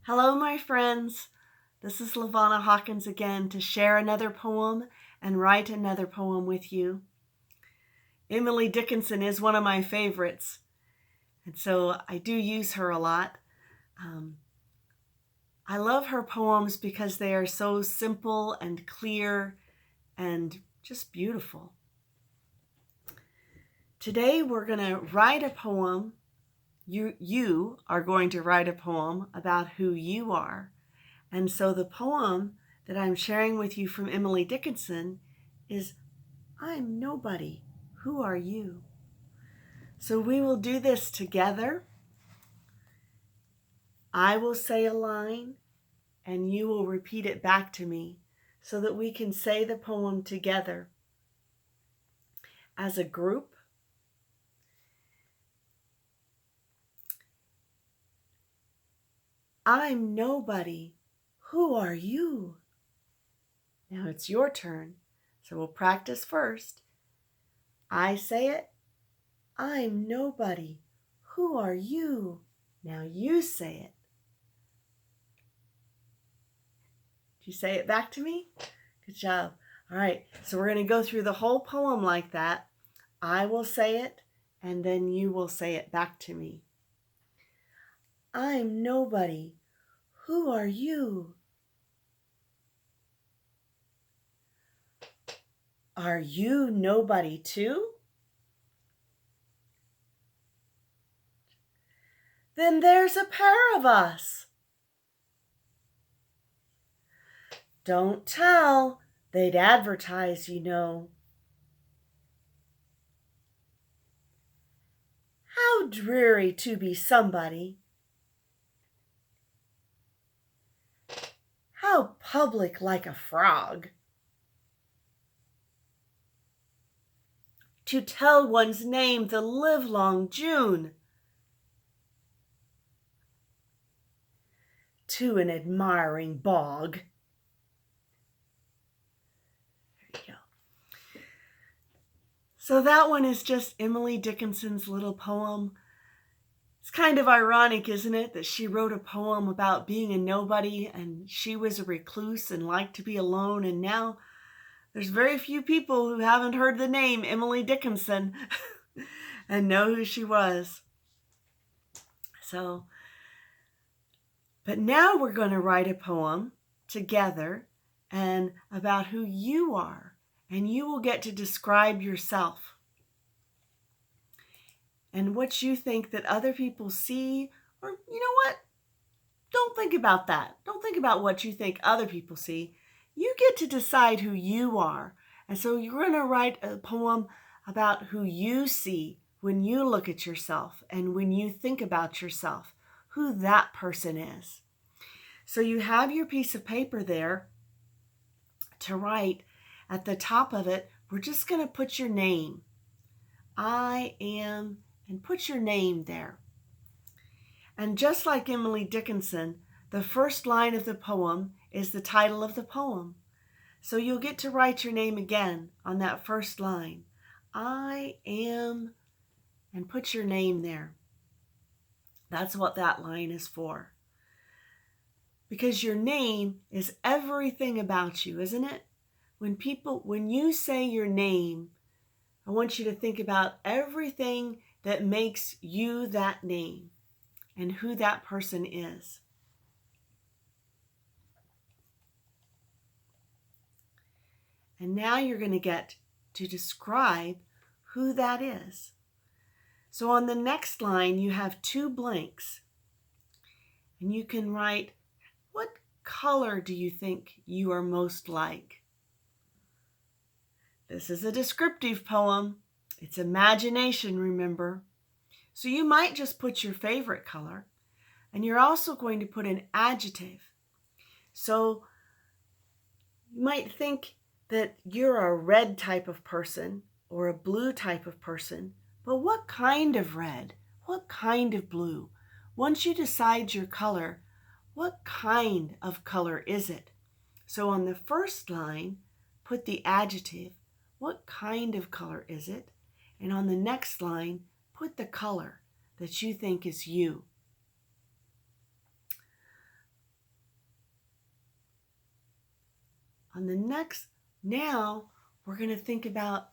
Hello, my friends. This is LaVonna Hawkins again to share another poem and write another poem with you. Emily Dickinson is one of my favorites, and so I do use her a lot. I love her poems because they are so simple and clear and just beautiful. Today we're going to write a poem. You are going to write a poem about who you are. And so the poem that I'm sharing with you from Emily Dickinson is, I'm nobody. Who are you? So we will do this together. I will say a line and you will repeat it back to me so that we can say the poem together as a group. I'm nobody. Who are you? Now it's your turn, so we'll practice first. I say it. I'm nobody. Who are you? Now you say it. Did you say it back to me? Good job. All right, so we're going to go through the whole poem like that. I will say it, and then you will say it back to me. I'm nobody. Who are you? Are you nobody too? Then there's a pair of us. Don't tell, they'd advertise, you know. How dreary to be somebody. How public like a frog. To tell one's name the livelong June. To an admiring bog. There you go. So that one is just Emily Dickinson's little poem. It's kind of ironic, isn't it, that she wrote a poem about being a nobody and she was a recluse and liked to be alone, and now there's very few people who haven't heard the name Emily Dickinson and know who she was. But now we're going to write a poem together and about who you are, and you will get to describe yourself and what you think that other people see, or you know what? Don't think about that. Don't think about what you think other people see. You get to decide who you are. And so you're going to write a poem about who you see when you look at yourself and when you think about yourself, who that person is. So you have your piece of paper there to write. At the top of it, we're just going to put your name. I am, and put your name there. And just like Emily Dickinson, the first line of the poem is the title of the poem. So you'll get to write your name again on that first line. I am, and put your name there. That's what that line is for. Because your name is everything about you, isn't it? When you say your name, I want you to think about everything that makes you that name and who that person is. And now you're going to get to describe who that is. So on the next line, you have two blanks. And you can write, what color do you think you are most like? This is a descriptive poem. It's imagination, remember? So you might just put your favorite color. And you're also going to put an adjective. So you might think that you're a red type of person or a blue type of person, but what kind of red? What kind of blue? Once you decide your color, what kind of color is it? So on the first line, put the adjective. What kind of color is it? And on the next line, put the color that you think is you. Now we're going to think about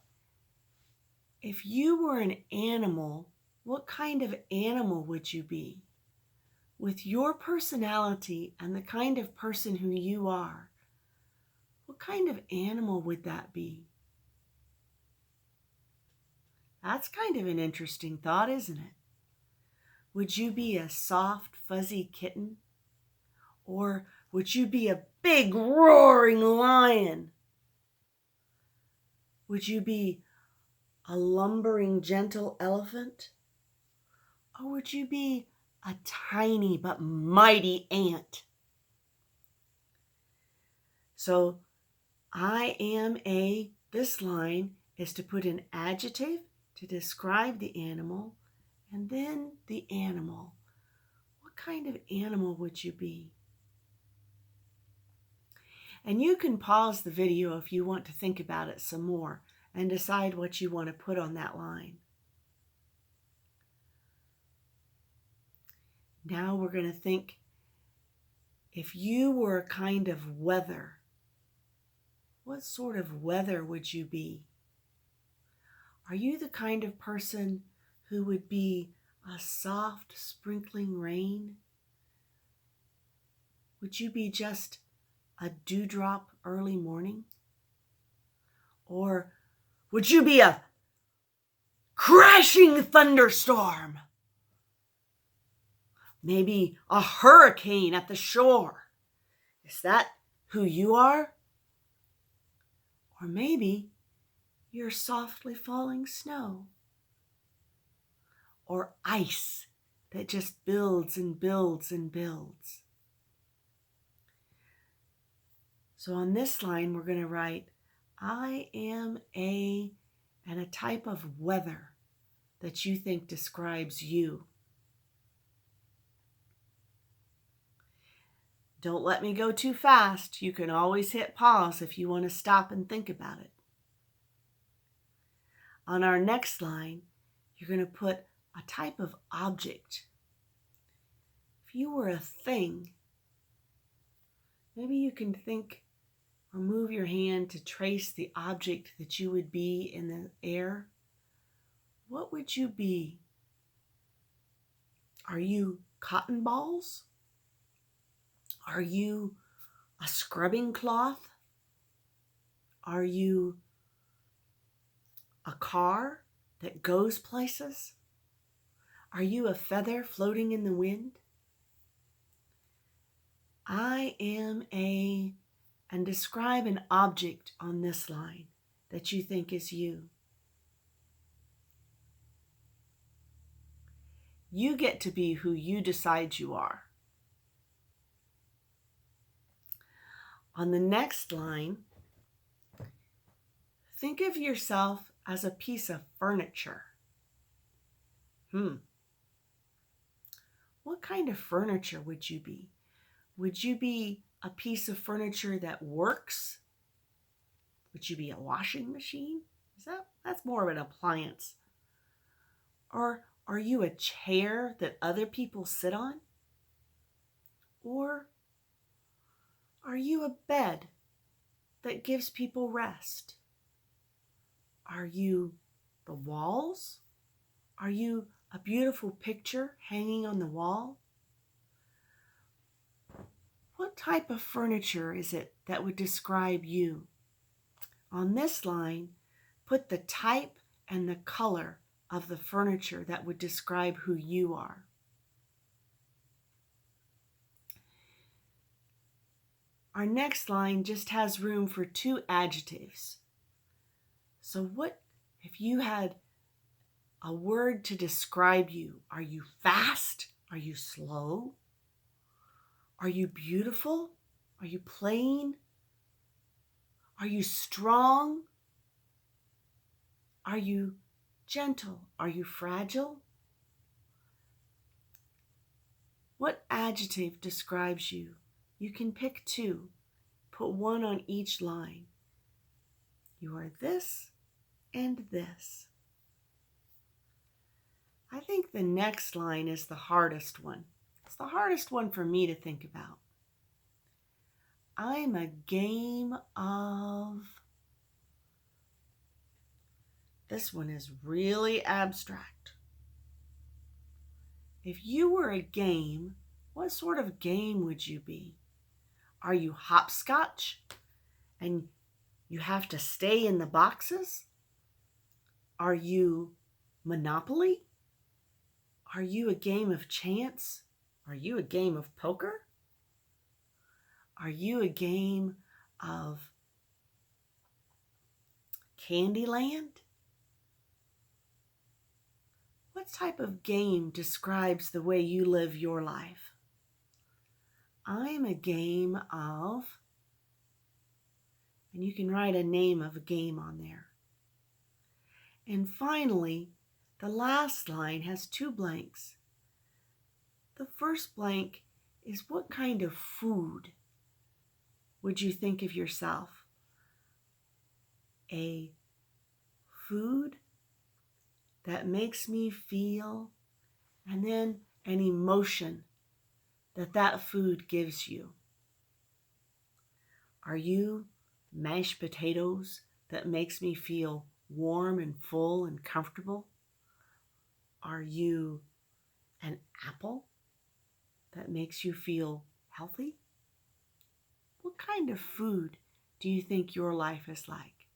if you were an animal, what kind of animal would you be? With your personality and the kind of person who you are, what kind of animal would that be? That's kind of an interesting thought, isn't it? Would you be a soft, fuzzy kitten? Or would you be a big, roaring lion? Would you be a lumbering, gentle elephant? Or would you be a tiny but mighty ant? So this line is to put an adjective to describe the animal, and then the animal. What kind of animal would you be? And you can pause the video if you want to think about it some more and decide what you want to put on that line. Now we're going to think, if you were a kind of weather, what sort of weather would you be? Are you the kind of person who would be a soft sprinkling rain? Would you be just a dewdrop early morning? Or would you be a crashing thunderstorm? Maybe a hurricane at the shore. Is that who you are? Or maybe you're softly falling snow. Or ice that just builds and builds and builds. So on this line, we're going to write, I am and a type of weather that you think describes you. Don't let me go too fast. You can always hit pause if you want to stop and think about it. On our next line, you're going to put a type of object. If you were a thing, maybe you can think or move your hand to trace the object that you would be in the air. What would you be? Are you cotton balls? Are you a scrubbing cloth? Are you a car that goes places? Are you a feather floating in the wind? I am and describe an object on this line that you think is you. You get to be who you decide you are. On the next line, think of yourself as a piece of furniture. What kind of furniture would you be? Would you be a piece of furniture that works? Would you be a washing machine? That's more of an appliance. Or are you a chair that other people sit on? Or are you a bed that gives people rest? Are you the walls? Are you a beautiful picture hanging on the wall? What type of furniture is it that would describe you? On this line, put the type and the color of the furniture that would describe who you are. Our next line just has room for 2 adjectives. So what if you had a word to describe you? Are you fast? Are you slow? Are you beautiful? Are you plain? Are you strong? Are you gentle? Are you fragile? What adjective describes you? You can pick 2. Put 1 on each line. You are this and this. I think the next line is the hardest one. It's the hardest one for me to think about. I'm a game of... This one is really abstract. If you were a game, what sort of game would you be? Are you hopscotch and you have to stay in the boxes? Are you Monopoly? Are you a game of chance? Are you a game of poker? Are you a game of Candyland? What type of game describes the way you live your life? I am a game of, and you can write a name of a game on there. And finally, the last line has 2 blanks. The first blank is, what kind of food would you think of yourself? A food that makes me feel, and then an emotion that food gives you. Are you mashed potatoes that makes me feel warm and full and comfortable? Are you an apple that makes you feel healthy? What kind of food do you think your life is like?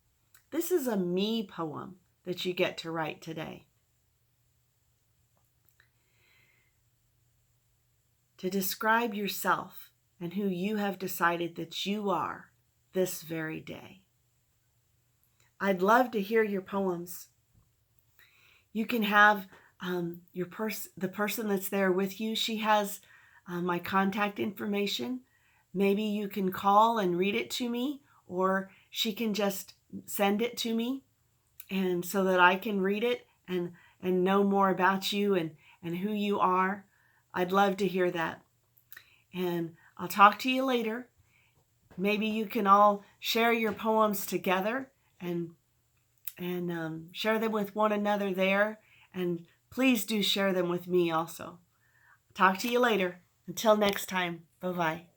This is a me poem that you get to write today. To describe yourself and who you have decided that you are this very day. I'd love to hear your poems. You can have the person that's there with you. She has my contact information. Maybe you can call and read it to me, or she can just send it to me, and so that I can read it and know more about you and who you are. I'd love to hear that. And I'll talk to you later. Maybe you can all share your poems together and share them with one another there. And please do share them with me also. Talk to you later. Until next time. Bye-bye.